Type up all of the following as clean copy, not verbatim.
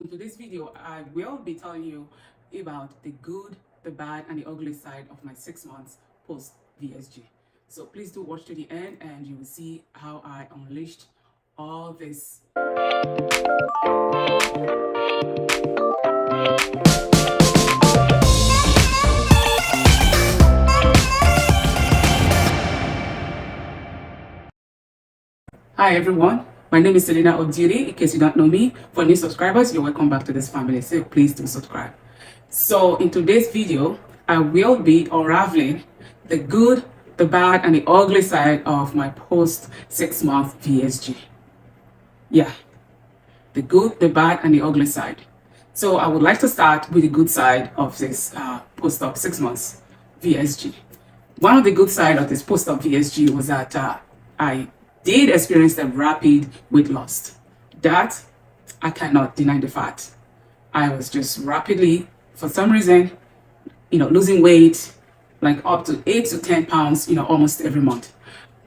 In today's video, I will be telling you about the good, the bad, and the ugly side of my 6 months post VSG. So please do watch to the end and you will see how I unleashed all this. Hi everyone, my name is Selena Obdiri. In case you don't know me, for new subscribers, you're welcome back to this family, so please do subscribe. So in today's video, I will be unraveling the good, the bad, and the ugly side of my post 6 month VSG. Yeah, the good, the bad, and the ugly side. So I would like to start with the good side of this post-op 6 months VSG. One of the good side of this post-op VSG was that I did experience a rapid weight loss. That I cannot deny the fact. I was just rapidly, for some reason, losing weight, like up to 8 to 10 pounds, almost every month.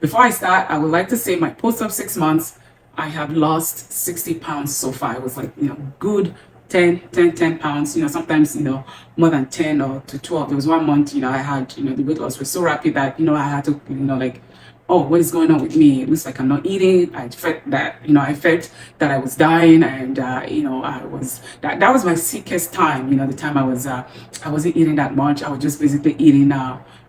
Before I start, I would like to say my post-op 6 months, I have lost 60 pounds so far. It was like, good 10 pounds, sometimes, more than 10 or to 12. There was 1 month, I had, the weight loss was so rapid that, I had to, like, oh, what is going on with me? It looks like I'm not eating. I felt that, I felt that I was dying, and I was that was my sickest time. The time I wasn't eating that much. I was just basically eating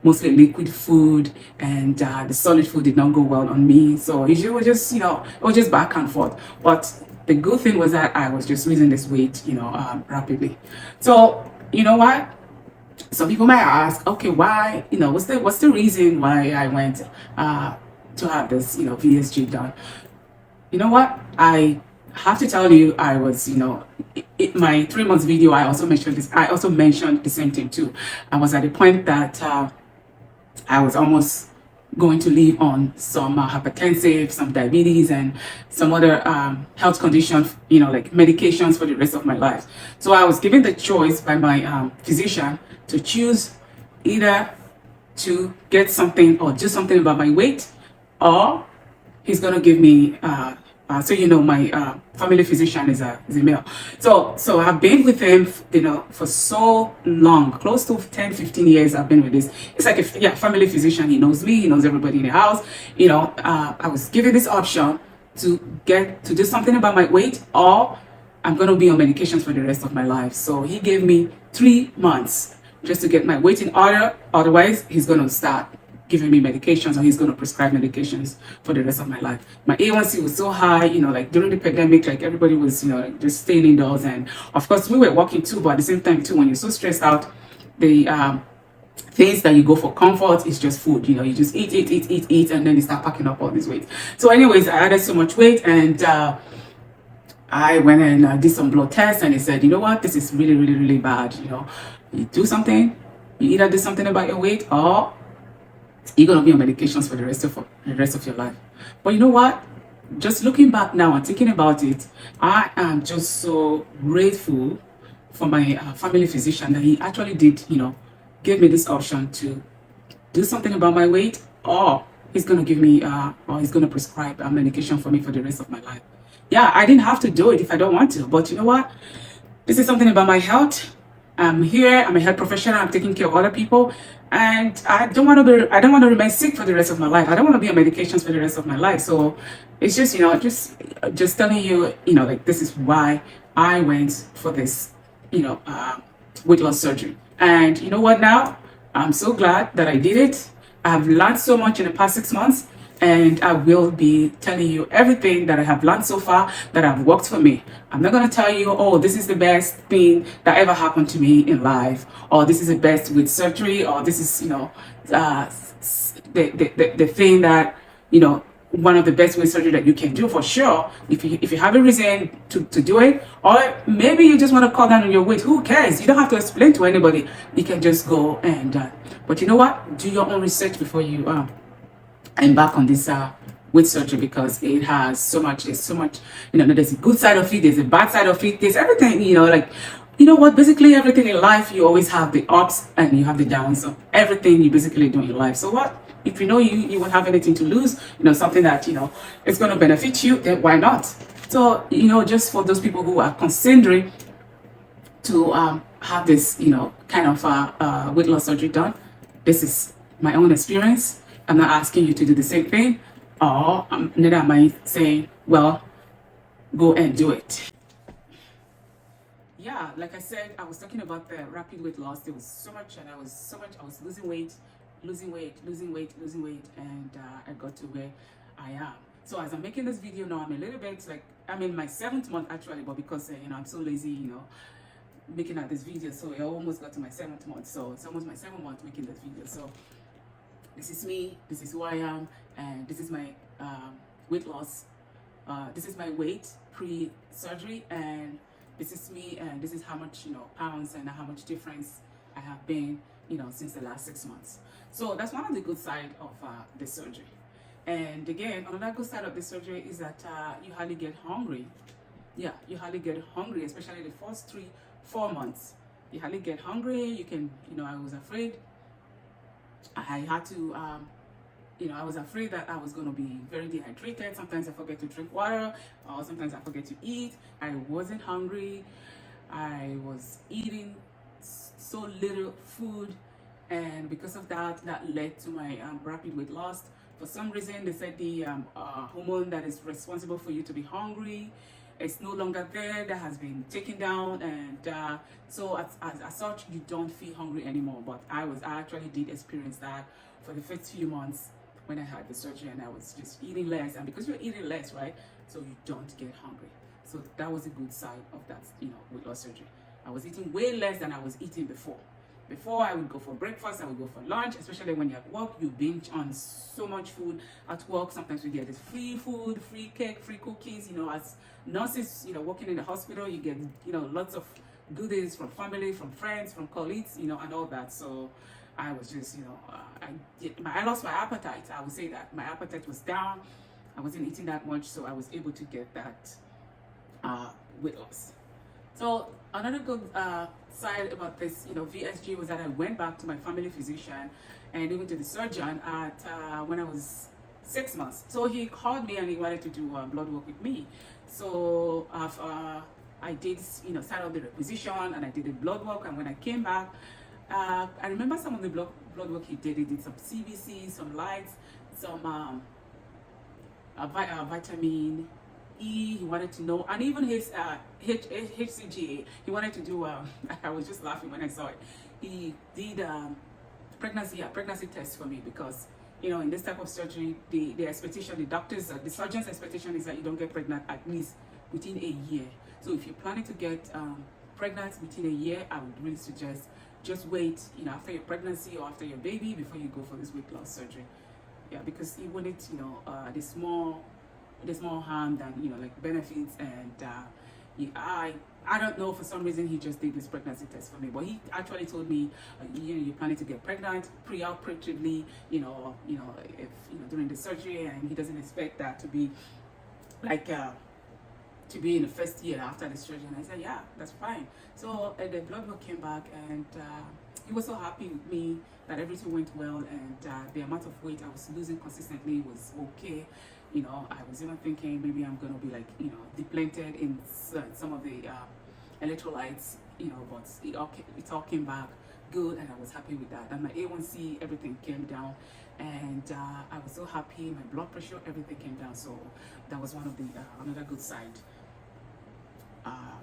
mostly liquid food, and the solid food did not go well on me. So it was just it was just back and forth. But the good thing was that I was just losing this weight, rapidly. So you know what? Some people might ask, okay, why, what's the reason why I went to have this, VSG done? You know what? I have to tell you, I was, my 3 months video, I also mentioned this. I also mentioned the same thing too. I was at a point that I was almost going to live on some hypertensive, some diabetes, and some other health conditions, like medications for the rest of my life. So I was given the choice by my physician to choose either to get something or do something about my weight, or he's going to give me my family physician is a male. So I've been with him, for so long, close to 10-15 years I've been with this. It's like a family physician. He knows me, he knows everybody in the house. I was given this option to do something about my weight, or I'm going to be on medications for the rest of my life. So he gave me 3 months just to get my weight in order. Otherwise, he's going to start giving me medications, or he's going to prescribe medications for the rest of my life. My A1C was so high, like during the pandemic, like everybody was, just staying indoors. And of course, we were working too, but at the same time too, when you're so stressed out, the things that you go for comfort is just food. You just eat, and then you start packing up all this weight. So anyways, I added so much weight, and I went and did some blood tests, and they said, you know what, this is really, really, really bad. You do something, you either do something about your weight, or you're going to be on medications for the rest of your life. But you know what? Just looking back now and thinking about it, I am just so grateful for my family physician that he actually did, give me this option to do something about my weight, or he's going to give me, or he's going to prescribe a medication for me for the rest of my life. Yeah, I didn't have to do it if I don't want to. But you know what? This is something about my health. I'm here. I'm a health professional. I'm taking care of other people, and I don't want to remain sick for the rest of my life. I don't want to be on medications for the rest of my life. So it's just, just telling you, like, this is why I went for this, weight loss surgery. And you know what? Now I'm so glad that I did it. I've learned so much in the past 6 months. And I will be telling you everything that I have learned so far that have worked for me. I'm not going to tell you, oh, this is the best thing that ever happened to me in life, or this is the best with surgery, or this is, the thing that, one of the best with surgery that you can do for sure. If you have a reason to do it, or maybe you just want to cut down on your weight, who cares? You don't have to explain to anybody. You can just go and, but you know what? Do your own research before you embark on this weight surgery, because it has so much. There's so much, there's a good side of it, there's a bad side of it, there's everything, basically everything in life, you always have the ups and you have the downs. So everything you basically do in your life. So what if you won't have anything to lose, something that is going to benefit you, then why not? So just for those people who are considering to have this, kind of weight loss surgery done. This is my own experience. I'm not asking you to do the same thing, or neither am I saying, well, go and do it. Yeah, like I said, I was talking about the rapid weight loss. There was so much, and I was losing weight, and I got to where I am. So as I'm making this video now, I'm a little bit like, I'm in my 7th month actually, but because, I'm so lazy, making out this video, so I almost got to my 7th month. So it's almost my 7th month making this video. So this is me, this is who I am, and this is my weight loss. This is my weight pre-surgery, and this is me, and this is how much, pounds and how much difference I have been, since the last 6 months. So that's one of the good side of the surgery. And again, another good side of the surgery is that you hardly get hungry. Yeah, you hardly get hungry, especially the first 3-4 months. You hardly get hungry. You can, I was afraid. I had to, I was afraid that I was going to be very dehydrated. Sometimes I forget to drink water, or sometimes I forget to eat. I wasn't hungry. I was eating so little food, and because of that, that led to my rapid weight loss. For some reason, they said the hormone that is responsible for you to be hungry, it's no longer there. That has been taken down, and so as such, you don't feel hungry anymore. But I actually did experience that for the first few months when I had the surgery, and I was just eating less. And because you're eating less, right, so you don't get hungry. So that was a good side of that, weight loss surgery. I was eating way less than I was eating before. Before, I would go for breakfast, I would go for lunch, especially when you're at work, you binge on so much food at work. Sometimes we get this free food, free cake, free cookies. As nurses, working in the hospital, you get, lots of goodies from family, from friends, from colleagues, and all that. So I was just, I lost my appetite. I would say that my appetite was down. I wasn't eating that much, so I was able to get that weight loss. So another good side about this, VSG, was that I went back to my family physician and even to the surgeon at when I was 6 months. So he called me and he wanted to do blood work with me. So I did, start out the requisition, and I did the blood work. And when I came back, I remember some of the blood work he did. He did some CBC, some lights, some vitamin E, he wanted to know, and even his HCG, he wanted to do, I was just laughing when I saw it. He did pregnancy test for me, because, in this type of surgery, the expectation, the surgeon's expectation is that you don't get pregnant at least within a year. So if you're planning to get pregnant within a year, I would really suggest just wait, after your pregnancy or after your baby before you go for this weight loss surgery. Yeah, because he wanted, the small harm than, like benefits. And I don't know, for some reason he just did this pregnancy test for me, but he actually told me, you're planning to get pregnant preoperatively, if during the surgery, and he doesn't expect that to be like to be in the first year after the surgery. And I said, yeah, that's fine. So the blood work came back, and he was so happy with me that everything went well, and the amount of weight I was losing consistently was okay. I was even thinking maybe I'm gonna be like, depleted in some of the electrolytes, but it all came back good, and I was happy with that. And my A1C, everything came down, and I was so happy. My blood pressure, everything came down. So that was one of the another good side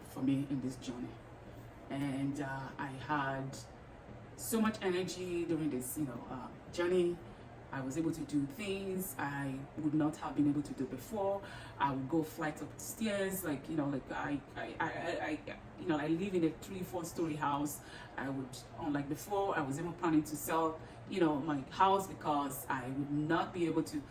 for me in this journey. And I had so much energy during this, journey. I was able to do things I would not have been able to do before. I would go flights of stairs, like, I live in a 3-4 story house. I would, unlike before, I was even planning to sell, my house, because I would not be able to,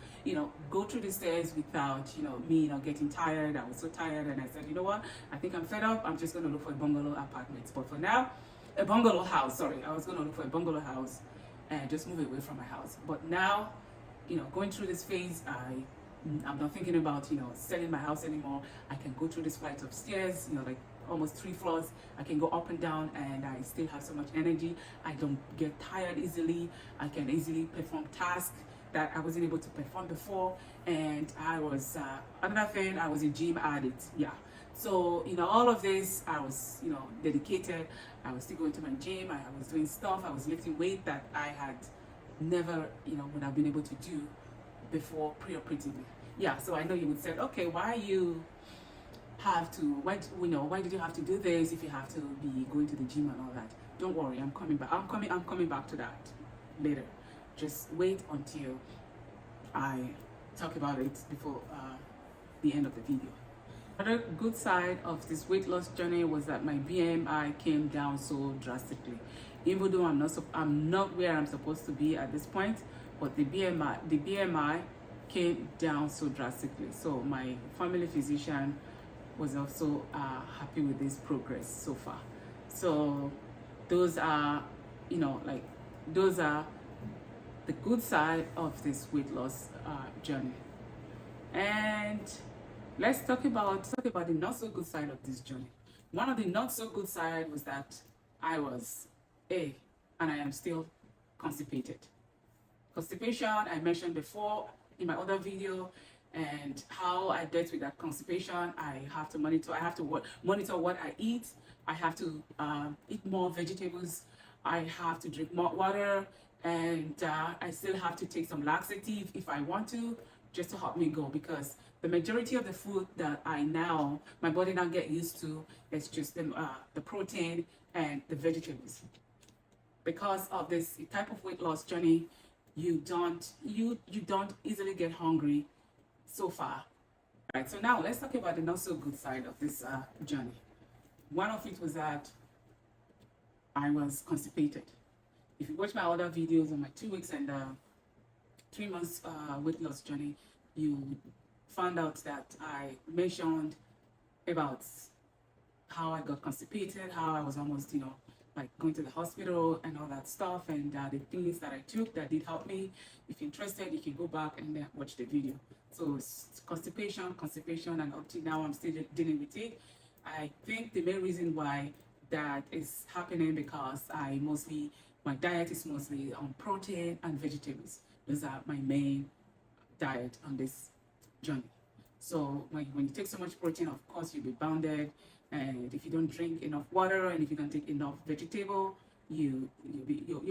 go through the stairs without, me, getting tired. I was so tired, and I said, you know what? I think I'm fed up. I'm just going to look for a bungalow apartment. But for now, a bungalow house. Sorry, I was going to look for a bungalow house and just move away from my house. But now, going through this phase, I'm not thinking about, selling my house anymore. I can go through this flight of stairs, like almost 3 floors. I can go up and down, and I still have so much energy. I don't get tired easily. I can easily perform tasks that I wasn't able to perform before. And I was, another thing, I was a gym addict. Yeah. So, all of this, I was, dedicated. I was still going to my gym. I was doing stuff. I was lifting weight that I had never, would have been able to do before pre-operatively. Yeah, so I know you would say, okay, why you have to, why did you have to do this if you have to be going to the gym and all that? Don't worry, I'm coming back. I'm coming back to that later. Just wait until I talk about it before the end of the video. Another good side of this weight loss journey was that my BMI came down so drastically. Even though I'm not where I'm supposed to be at this point, but the BMI came down so drastically. So my family physician was also happy with this progress so far. So those are, those are the good side of this weight loss journey. And let's talk about the not so good side of this journey. One of the not so good side was that I was and I am still constipated. Constipation, I mentioned before in my other video, and how I dealt with that constipation. I have to monitor. I have to monitor what I eat. I have to eat more vegetables. I have to drink more water, and I still have to take some laxative if I want to, just to help me go, because the majority of the food that my body now get used to is just the protein and the vegetables. Because of this type of weight loss journey, you don't easily get hungry so far. Right, so now let's talk about the not so good side of this journey. One of it was that I was constipated. If you watch my other videos on my 2 weeks and 3 months weight loss journey, you found out that I mentioned about how I got constipated, how I was almost, like going to the hospital and all that stuff, and the things that I took that did help me. If you're interested, you can go back and watch the video. So constipation, and up to now I'm still dealing with it. I think the main reason why that is happening because my diet is mostly on protein and vegetables. Those are my main diet on this journey. So when you take so much protein, of course, you'll be bounded. And if you don't drink enough water and if you don't take enough vegetable, you're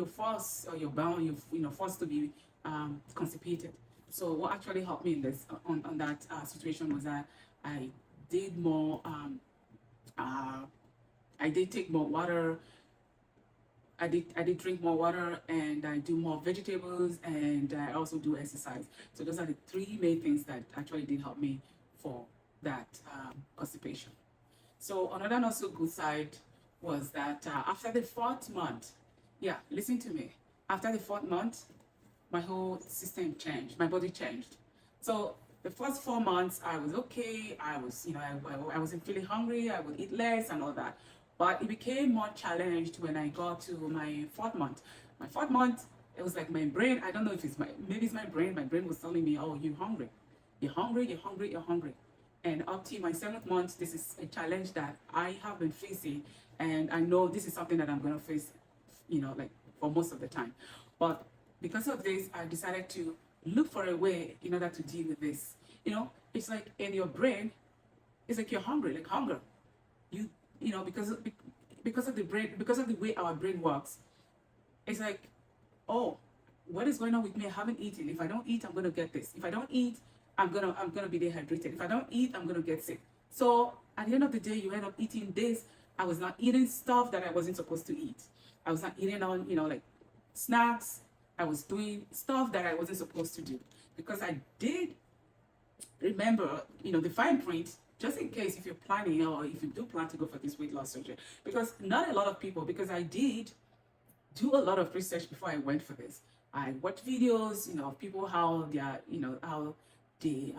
forced, or you're bound, forced to be constipated. So what actually helped me in this on that situation was that I did more. I did take more water. I did drink more water, and I do more vegetables, and I also do exercise. So those are the three main things that actually did help me for that constipation. So another not so good side was that after the 4th month, yeah, listen to me. After the 4th month, my whole system changed. My body changed. So the first 4 months, I was okay. I was, I wasn't feeling hungry. I would eat less and all that. But it became more challenged when I got to my 4th month. My 4th month, it was like my brain, I don't know if maybe it's my brain. My brain was telling me, oh, you're hungry. You're hungry, you're hungry, you're hungry. And up to my 7th month, this is a challenge that I have been facing. And I know this is something that I'm going to face, like for most of the time. But because of this, I decided to look for a way in order to deal with this. It's like in your brain, it's like you're hungry, like hunger. Because of the brain, because of the way our brain works, it's like, oh, what is going on with me? I haven't eaten. If I don't eat, I'm gonna get this. If I don't eat, I'm gonna be dehydrated. If I don't eat, I'm gonna get sick. So at the end of the day, you end up eating this. I was not eating stuff that I wasn't supposed to eat. I was not eating on, like snacks. I was doing stuff that I wasn't supposed to do, because I did remember, the fine print, just in case if you're planning, or if you do plan to go for this weight loss surgery. Because not a lot of people, because I did do a lot of research before I went for this. I watched videos, of people, how they are, how they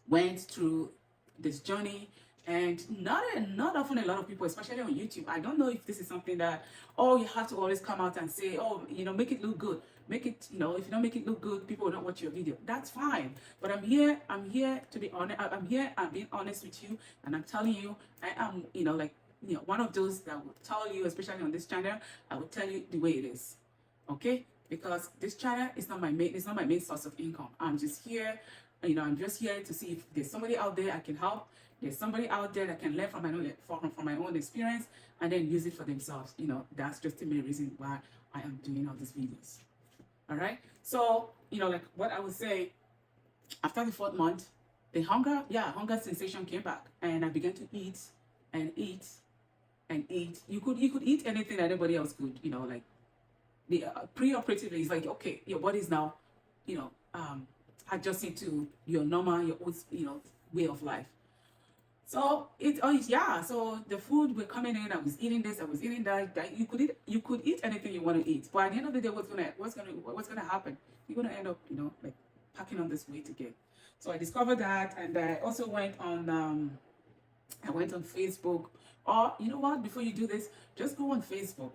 went through this journey. And not often a lot of people, especially on YouTube, I don't know if this is something that, oh, you have to always come out and say, oh, make it look good. Make it, if you don't make it look good, people will not watch your video. That's fine. But I'm here to be honest. I'm being honest with you. And I'm telling you, I am, one of those that will tell you, especially on this channel, I will tell you the way it is. Okay? Because this channel is not my main source of income. I'm just here, I'm just here to see if there's somebody out there I can help. There's somebody out there that can learn from my own experience and then use it for themselves. That's just the main reason why I am doing all these videos. All right. So, like what I would say, after the 4th month, the hunger sensation came back, and I began to eat and eat and eat. You could eat anything that anybody else could. Like the pre-operatively, it's like, okay, your body's now, adjusting to your normal, your own, way of life. So so the food were coming in. I was eating this, I was eating that. You could eat anything you want to eat, but at the end of the day, what's gonna happen? You're gonna end up, like packing on this weight again. So I discovered that, and I also I went on Facebook. Or you know what? Before you do this, just go on Facebook.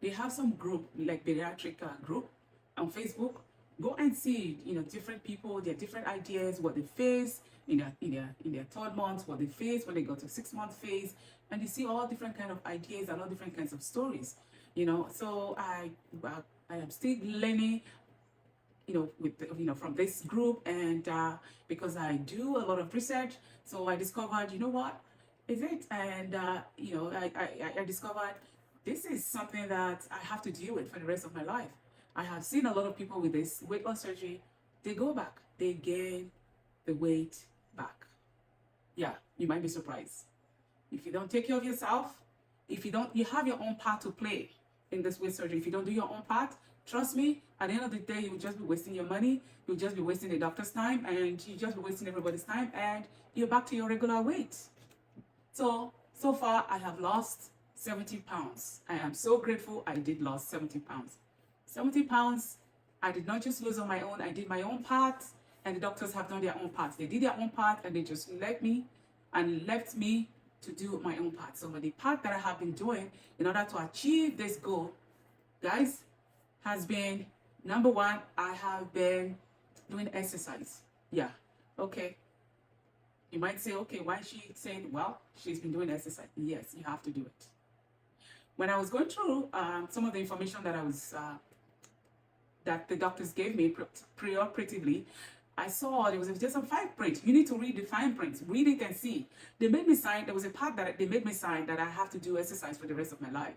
They have some group, like pediatric group on Facebook. Go and see, different people, their different ideas, what they face in their 3rd month, what they face when they go to 6 month phase, and you see all different kind of ideas and all different kinds of stories. So I am still learning, from this group, and because I do a lot of research, so I discovered, what is it, and I discovered this is something that I have to deal with for the rest of my life. I have seen a lot of people with this weight loss surgery. They go back, they gain the weight back. Yeah, you might be surprised. If you don't take care of yourself, you have your own part to play in this weight surgery. If you don't do your own part, trust me, at the end of the day, you'll just be wasting your money. You'll just be wasting the doctor's time, and you'll just be wasting everybody's time, and you're back to your regular weight. So far, I have lost 70 pounds. I am so grateful I did lose 70 pounds. 70 pounds, I did not just lose on my own. I did my own part, and the doctors have done their own part. They did their own part, and they just left me to do my own part. So the part that I have been doing in order to achieve this goal, guys, has been, number one, I have been doing exercise. Yeah, okay. You might say, okay, why is she saying, well, she's been doing exercise? Yes, you have to do it. When I was going through some of the information that the doctors gave me pre-operatively, I saw there was just a fine print. You need to read the fine print. Read it and see. They made me sign. There was a part that they made me sign that I have to do exercise for the rest of my life.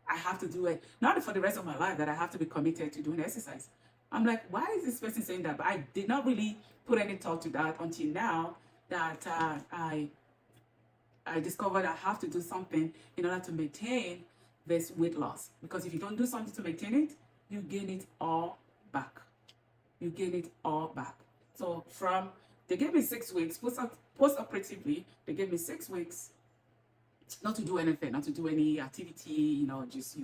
I have to do it, not for the rest of my life, that I have to be committed to doing exercise. I'm like, why is this person saying that? But I did not really put any thought to that until now that I discovered I have to do something in order to maintain this weight loss. Because if you don't do something to maintain it, you gain it all back. You gain it all back. So they gave me 6 weeks, post-operatively, they gave me 6 weeks not to do anything, not to do any activity, just,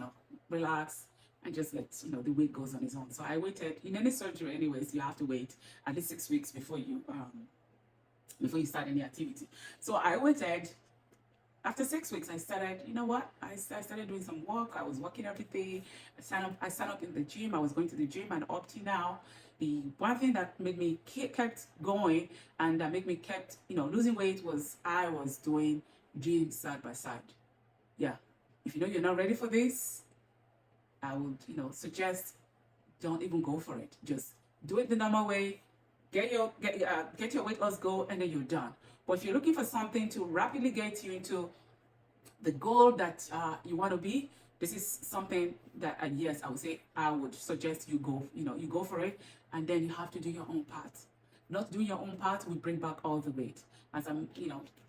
relax and just let, the weight goes on its own. So I waited. In any surgery anyways, you have to wait at least 6 weeks before you start any activity. So I waited. After 6 weeks, I started, I started doing some work. I was working every day. I signed up in the gym. I was going to the gym, and up to now, the one thing that made me kept going and that made me kept, losing weight was I was doing gym side by side. Yeah. If you know you're not ready for this, I would, suggest don't even go for it. Just do it the normal way. Get your weight loss goal, and then you're done. But if you're looking for something to rapidly get you into the goal that you want to be, this is something that yes, I would say I would suggest you go. You go for it, and then you have to do your own part. Not doing your own part will bring back all the weight. As I'm,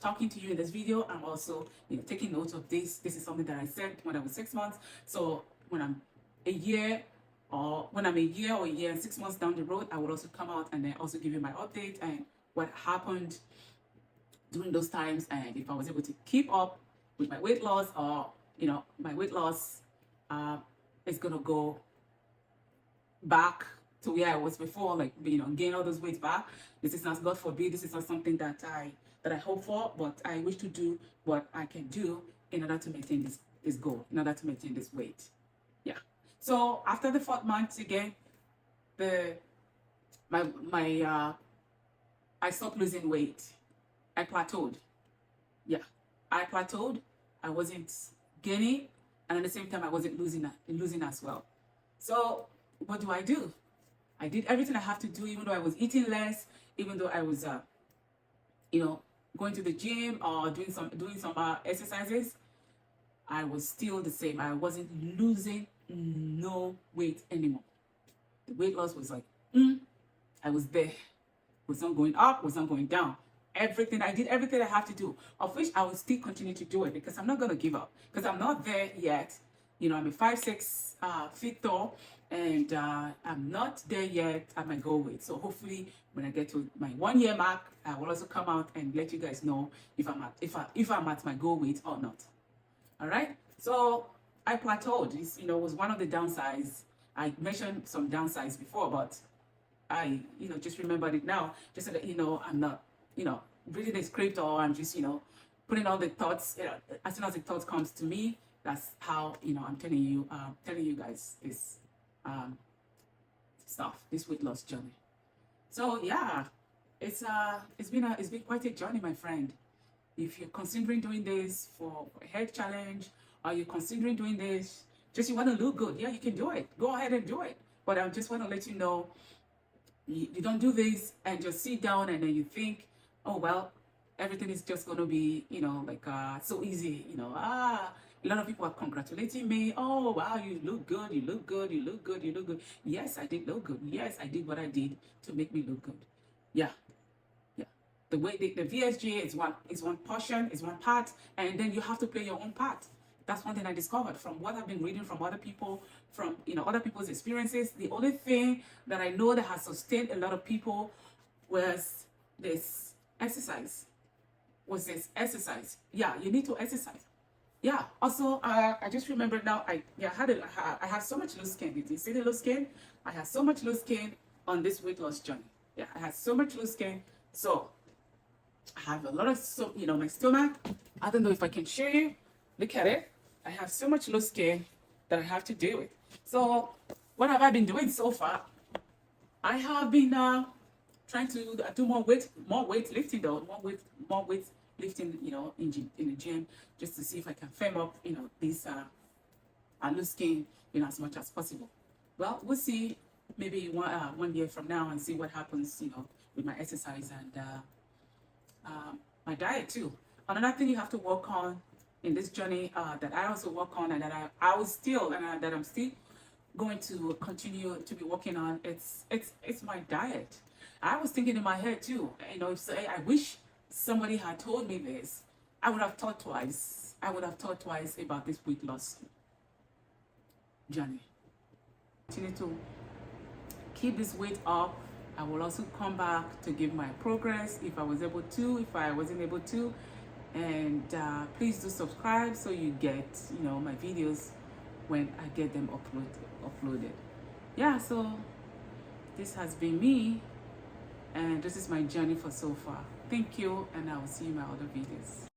talking to you in this video, I'm also, taking notes of this. This is something that I said when I was 6 months. So when I'm a year or a year and 6 months down the road, I will also come out and then also give you my update and what happened during those times, and if I was able to keep up with my weight loss, or my weight loss is gonna go back to where I was before, like gain all those weight back. This is not, God forbid, this is not something that I hope for, but I wish to do what I can do in order to maintain this goal, in order to maintain this weight. Yeah. So after the 4th month, again, I stopped losing weight. I plateaued. Yeah, I plateaued. I wasn't gaining, and at the same time, I wasn't losing as well. So what do? I did everything I have to do, even though I was eating less, even though I was, going to the gym or doing some exercises, I was still the same. I wasn't losing no weight anymore. The weight loss was like, I was there. Was not going up, was not going down. Everything I did, everything I have to do, of which I will still continue to do it because I'm not going to give up because I'm not there yet. You know, I'm a 5'6" feet tall, and I'm not there yet at my goal weight. So hopefully, when I get to my 1 year mark, I will also come out and let you guys know if I'm at my goal weight or not. All right. So I plateaued. This, was one of the downsides. I mentioned some downsides before, but I, just remembered it now, just so that, I'm not, reading a script, or I'm just, putting all the thoughts, as soon as the thought comes to me, that's how, I'm telling you guys this stuff, this weight loss journey. So yeah, it's been quite a journey, my friend. If you're considering doing this for a health challenge, or you're considering doing this, just you want to look good, yeah, you can do it. Go ahead and do it. But I just want to let you know, you don't do this and just sit down and then you think, oh well, everything is just going to be, so easy. A lot of people are congratulating me. Oh wow, you look good, you look good, you look good, you look good. Yes, I did look good. Yes, I did what I did to make me look good. Yeah. The way the VSG is one portion, is one part, and then you have to play your own part. That's one thing I discovered from what I've been reading from other people, from other people's experiences. The only thing that I know that has sustained a lot of people was this exercise. Yeah, you need to exercise. Yeah. Also, I just remembered now. I have so much loose skin. Did you see the loose skin? I have so much loose skin on this weight loss journey. Yeah, I had so much loose skin. So I have a lot of, my stomach. I don't know if I can show you. Look at it. I have so much loose skin that I have to deal with. So what have I been doing so far? I have been trying to do more weight lifting though, more weight lifting, in the gym, just to see if I can firm up, this loose skin, as much as possible. Well, we'll see maybe 1 year from now and see what happens, with my exercise and my diet too. Another thing you have to work on in this journey, that I also work on, and that I will still, and that I'm still going to continue to be working on, it's my diet. I was thinking in my head too, if I wish somebody had told me this, I would have thought twice. I would have thought twice about this weight loss journey. Continue to keep this weight up. I will also come back to give my progress if I was able to, if I wasn't able to. And please do subscribe so you get, my videos when I get them uploaded. Yeah, so this has been me, and this is my journey for so far. Thank you, and I will see you in my other videos.